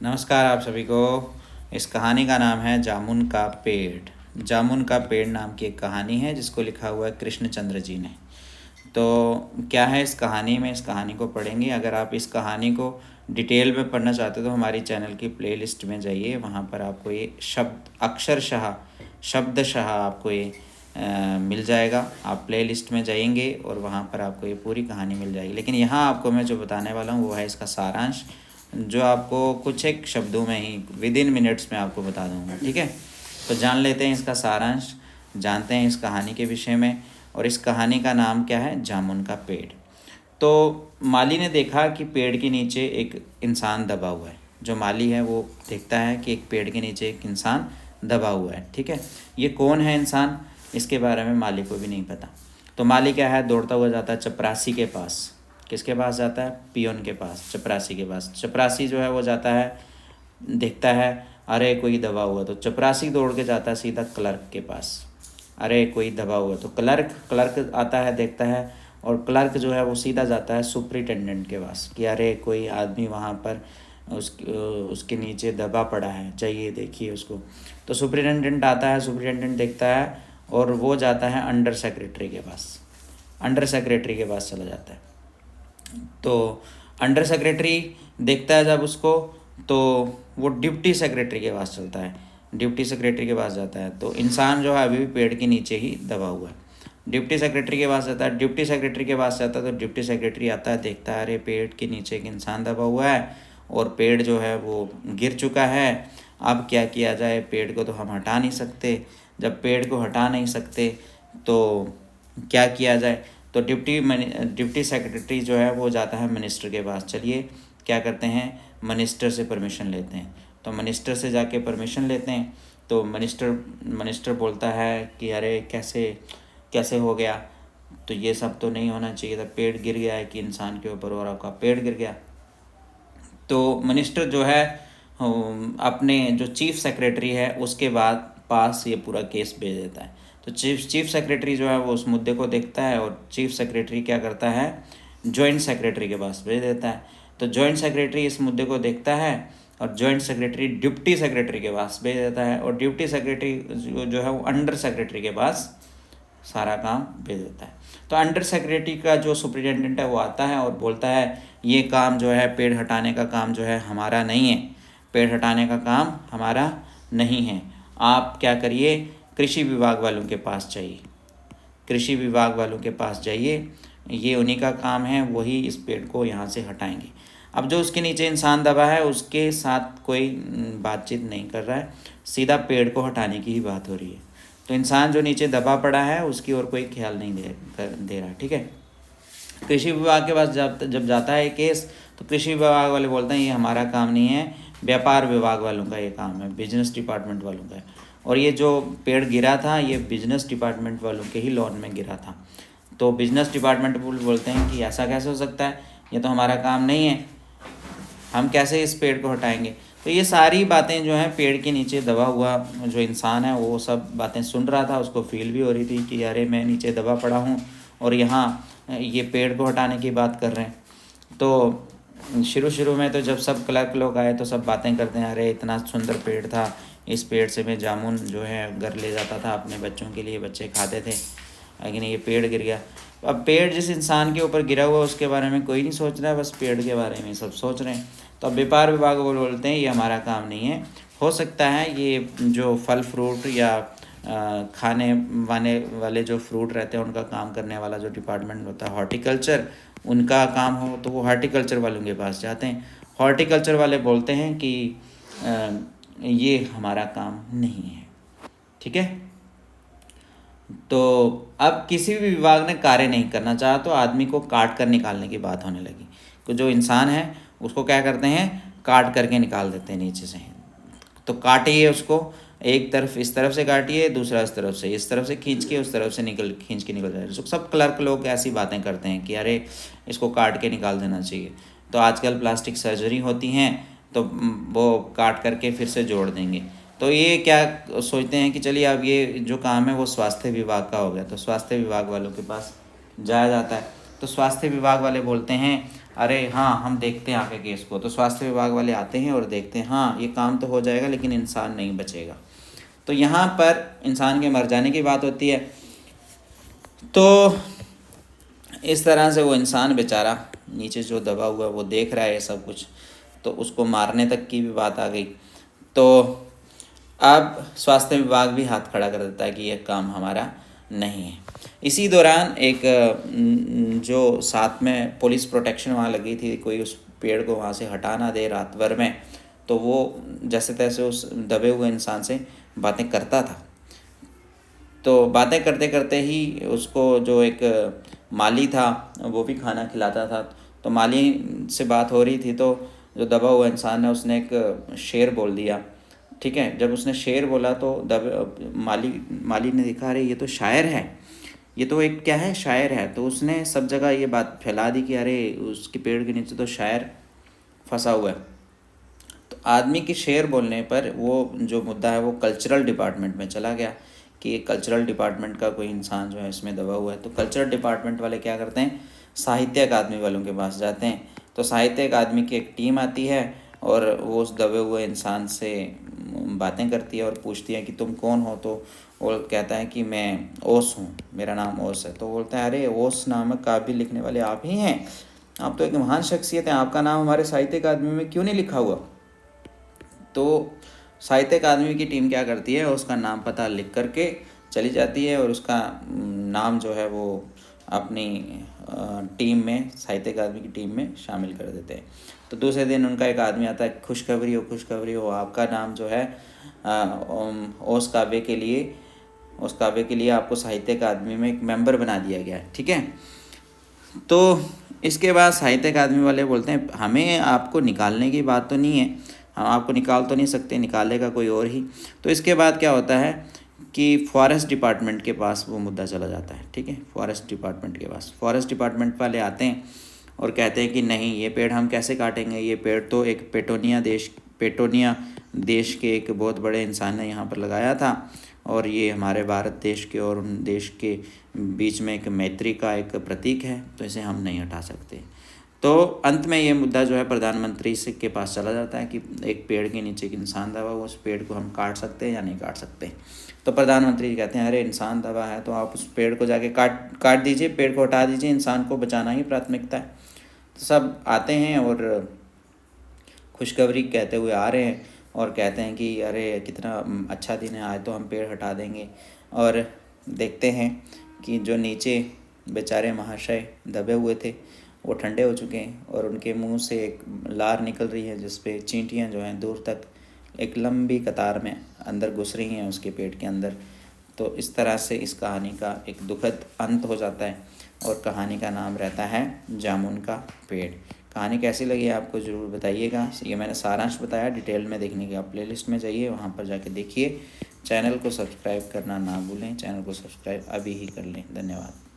नमस्कार आप सभी को। इस कहानी का नाम है जामुन का पेड़। जामुन का पेड़ नाम की एक कहानी है जिसको लिखा हुआ है कृष्णचंद्र जी ने। तो क्या है इस कहानी में, इस कहानी को पढ़ेंगे। अगर आप इस कहानी को डिटेल में पढ़ना चाहते हो तो हमारी चैनल की प्लेलिस्ट में जाइए, वहाँ पर आपको ये शब्दशः आपको ये मिल जाएगा। आप प्लेलिस्ट में जाएंगे और वहाँ पर आपको ये पूरी कहानी मिल जाएगी। लेकिन यहाँ आपको मैं जो बताने वाला हूँ वो है इसका सारांश, जो आपको कुछ एक शब्दों में ही विद इन मिनट्स में आपको बता दूंगा। ठीक है, तो जान लेते हैं इसका सारांश, जानते हैं इस कहानी के विषय में। और इस कहानी का नाम क्या है? जामुन का पेड़। तो माली ने देखा कि पेड़ के नीचे एक इंसान दबा हुआ है। जो माली है वो देखता है कि एक पेड़ के नीचे एक इंसान दबा हुआ है। ठीक है, ये कौन है इंसान, इसके बारे में माली को भी नहीं पता। तो माली क्या है, दौड़ता हुआ जाता है चपरासी के पास। किसके पास जाता है? पियोन के पास, चपरासी के पास। चपरासी जो है वो जाता है, देखता है अरे कोई दबा हुआ, तो चपरासी दौड़ के जाता है सीधा क्लर्क के पास। अरे कोई दबा हुआ, तो क्लर्क आता है, देखता है, और क्लर्क जो है वो सीधा जाता है सुपरिटेंडेंट के पास कि अरे कोई आदमी वहाँ पर उसके नीचे दबा पड़ा है, जाइए देखिए उसको। तो सुपरिटेंडेंट आता है, सुपरिटेंडेंट देखता है और वो जाता है अंडर सेक्रेटरी के पास। अंडर सेक्रेटरी के पास चला जाता है। तो अंडर सेक्रेटरी देखता है जब उसको, तो वो डिप्टी सेक्रेटरी के पास चलता है। डिप्टी सेक्रेटरी के पास जाता है तो इंसान जो है अभी भी पेड़ के नीचे ही दबा हुआ है। डिप्टी सेक्रेटरी के पास जाता है, डिप्टी सेक्रेटरी के पास जाता है तो डिप्टी सेक्रेटरी आता है, देखता है अरे पेड़ के नीचे एक इंसान दबा हुआ है और पेड़ जो है वो गिर चुका है। अब क्या किया जाए, पेड़ को तो हम हटा नहीं सकते। जब पेड़ को हटा नहीं सकते तो क्या किया जाए? तो डिप्टी सेक्रेटरी जो है वो जाता है मिनिस्टर के पास। चलिए क्या करते हैं, मिनिस्टर से परमिशन लेते हैं। तो मिनिस्टर से जाके परमिशन लेते हैं। तो मिनिस्टर बोलता है कि अरे कैसे कैसे हो गया, तो ये सब तो नहीं होना चाहिए था, पेड़ गिर गया है कि इंसान के ऊपर और आपका पेड़ गिर गया। तो मिनिस्टर जो है अपने जो चीफ सेक्रेटरी है उसके बाद पास ये पूरा केस भेज देता है। तो चीफ सेक्रेटरी जो है वो उस मुद्दे को देखता है और चीफ सेक्रेटरी क्या करता है, जॉइंट सेक्रेटरी के पास भेज देता है। तो जॉइंट सेक्रेटरी इस मुद्दे को देखता है और जॉइंट सेक्रेटरी डिप्टी सेक्रेटरी के पास भेज देता है, और डिप्टी सेक्रेटरी जो है वो अंडर सेक्रेटरी के पास सारा काम भेज देता है। तो अंडर सेक्रेटरी का जो सुपरिटेंडेंट है वो आता है और बोलता है ये काम जो है पेड़ हटाने का काम जो है हमारा नहीं है, पेड़ हटाने का काम हमारा नहीं है। आप क्या करिए, कृषि विभाग वालों के पास जाइए, कृषि विभाग वालों के पास जाइए, ये उन्हीं का काम है, वही इस पेड़ को यहाँ से हटाएंगे। अब जो उसके नीचे इंसान दबा है उसके साथ कोई बातचीत नहीं कर रहा है, सीधा पेड़ को हटाने की ही बात हो रही है। तो इंसान जो नीचे दबा पड़ा है उसकी ओर कोई ख्याल नहीं दे रहा। ठीक है, कृषि विभाग के पास जब जाता है केस, तो कृषि विभाग वाले बोलते हैं ये हमारा काम नहीं है, व्यापार विभाग वालों का ये काम है, बिजनेस डिपार्टमेंट वालों का है। और ये जो पेड़ गिरा था ये बिजनेस डिपार्टमेंट वालों के ही लॉन में गिरा था। तो बिजनेस डिपार्टमेंट बोलते हैं कि ऐसा कैसे हो सकता है, ये तो हमारा काम नहीं है, हम कैसे इस पेड़ को हटाएंगे। तो ये सारी बातें जो हैं, पेड़ के नीचे दबा हुआ जो इंसान है वो सब बातें सुन रहा था, उसको फील भी हो रही थी कि अरे मैं नीचे दबा पड़ा हूँ और यहाँ ये पेड़ को हटाने की बात कर रहे हैं। तो शुरू में तो जब सब क्लर्क लोग आए तो सब बातें करते हैं, अरे इतना सुंदर पेड़ था, इस पेड़ से मैं जामुन जो है घर ले जाता था अपने बच्चों के लिए, बच्चे खाते थे, लेकिन ये पेड़ गिर गया। अब पेड़ जिस इंसान के ऊपर गिरा हुआ उसके बारे में कोई नहीं सोच रहा है, बस पेड़ के बारे में सब सोच रहे हैं। तो अब व्यापार विभाग वो बोलते हैं ये हमारा काम नहीं है, हो सकता है ये जो फल फ्रूट या खाने वाले जो फ्रूट रहते हैं उनका काम करने वाला जो डिपार्टमेंट होता है हॉर्टिकल्चर, उनका काम हो, तो वो हॉर्टिकल्चर वालों के पास जाते हैं। हॉर्टिकल्चर वाले बोलते हैं कि ये हमारा काम नहीं है। ठीक है, तो अब किसी भी विभाग ने कार्य नहीं करना चाहा तो आदमी को काट कर निकालने की बात होने लगी। तो जो इंसान है उसको क्या करते हैं, काट करके निकाल देते हैं नीचे से। तो काटिए उसको, एक तरफ इस तरफ से काटिए, दूसरा इस तरफ से, इस तरफ से खींच के उस तरफ से खींच के निकल जाए। तो सब क्लर्क लोग ऐसी बातें करते हैं कि अरे इसको काट के निकाल देना चाहिए। तो आजकल प्लास्टिक सर्जरी होती हैं तो वो काट करके फिर से जोड़ देंगे। तो ये क्या सोचते हैं कि चलिए अब ये जो काम है वो स्वास्थ्य विभाग का हो गया। तो स्वास्थ्य विभाग वालों के पास जाया जाता है। तो स्वास्थ्य विभाग वाले बोलते हैं अरे हाँ हम देखते हैं आगे केस को, तो स्वास्थ्य विभाग वाले आते हैं और देखते हैं हाँ ये काम तो हो जाएगा लेकिन इंसान नहीं बचेगा। तो यहाँ पर इंसान के मर जाने की बात होती है। तो इस तरह से वो इंसान बेचारा नीचे जो दबा हुआ वो देख रहा है ये सब कुछ, तो उसको मारने तक की भी बात आ गई। तो अब स्वास्थ्य विभाग भी हाथ खड़ा कर देता है कि यह काम हमारा नहीं है। इसी दौरान एक जो साथ में पुलिस प्रोटेक्शन वहाँ लगी थी, कोई उस पेड़ को वहाँ से हटा ना दे रात भर में, तो वो जैसे तैसे उस दबे हुए इंसान से बातें करता था। तो बातें करते करते ही उसको जो एक माली था वो भी खाना खिलाता था। तो माली से बात हो रही थी, तो जो दबा हुआ इंसान है उसने एक शेर बोल दिया। ठीक है, जब उसने शेर बोला तो माली ने देखा अरे ये तो शायर है, ये तो एक क्या है शायर है। तो उसने सब जगह ये बात फैला दी कि अरे उसके पेड़ के नीचे तो शायर फंसा हुआ है। तो आदमी की शेर बोलने पर वो जो मुद्दा है वो कल्चरल डिपार्टमेंट में चला गया कि कल्चरल डिपार्टमेंट का कोई इंसान जो है इसमें दबा हुआ है। तो कल्चरल डिपार्टमेंट वाले क्या करते हैं, साहित्य अकादमी वालों के पास जाते हैं। तो साहित्य अकादमी की एक टीम आती है और वो उस दबे हुए इंसान से बातें करती है और पूछती है कि तुम कौन हो। तो वो कहता है कि मैं ओस हूँ, मेरा नाम ओस है। तो बोलता है अरे ओस नामक काव्य लिखने वाले आप ही हैं, आप तो एक महान शख्सियत हैं, आपका नाम हमारे साहित्य अकादमी में क्यों नहीं लिखा हुआ। तो साहित्य अकादमी की टीम क्या करती है, उसका नाम पता लिख करके चली जाती है और उसका नाम जो है वो अपनी टीम में, साहित्य अकादमी की टीम में शामिल कर देते हैं। तो दूसरे दिन उनका एक आदमी आता है, खुशखबरी हो आपका नाम जो है उस काव्य के लिए आपको साहित्य अकादमी में एक मेंबर बना दिया गया है। ठीक है, तो इसके बाद साहित्य अकादमी वाले बोलते हैं हमें आपको निकालने की बात तो नहीं है, हम आपको निकाल तो नहीं सकते, निकालेगा कोई और ही। तो इसके बाद क्या होता है कि फॉरेस्ट डिपार्टमेंट के पास वो मुद्दा चला जाता है। ठीक है, फॉरेस्ट डिपार्टमेंट के पास फॉरेस्ट डिपार्टमेंट वाले आते हैं और कहते हैं कि नहीं ये पेड़ हम कैसे काटेंगे, ये पेड़ तो एक पेटोनिया देश के एक बहुत बड़े इंसान ने यहाँ पर लगाया था और ये हमारे भारत देश के और उन देश के बीच में एक मैत्री का एक प्रतीक है, तो इसे हम नहीं हटा सकते। तो अंत में ये मुद्दा जो है प्रधानमंत्री से के पास चला जाता है कि एक पेड़ के नीचे एक इंसान दबा हुआ, उस पेड़ को हम काट सकते हैं या नहीं काट सकते। तो प्रधानमंत्री कहते हैं अरे इंसान दबा है तो आप उस पेड़ को जाके काट दीजिए, पेड़ को हटा दीजिए, इंसान को बचाना ही प्राथमिकता है। तो सब आते हैं और खुशखबरी कहते हुए आ रहे हैं और कहते हैं कि अरे कितना अच्छा दिन है, आज तो हम पेड़ हटा देंगे। और देखते हैं कि जो नीचे बेचारे महाशय दबे हुए थे वो ठंडे हो चुके हैं और उनके मुंह से एक लार निकल रही है जिस पे चींटियाँ जो हैं दूर तक एक लंबी कतार में अंदर घुस रही हैं उसके पेट के अंदर। तो इस तरह से इस कहानी का एक दुखद अंत हो जाता है और कहानी का नाम रहता है जामुन का पेड़। कहानी कैसी लगी आपको ज़रूर बताइएगा। ये मैंने सारांश बताया, डिटेल में देखने के आप प्लेलिस्ट में जाइए, वहाँ पर जाके देखिए। चैनल को सब्सक्राइब करना ना भूलें, चैनल को सब्सक्राइब अभी ही कर लें। धन्यवाद।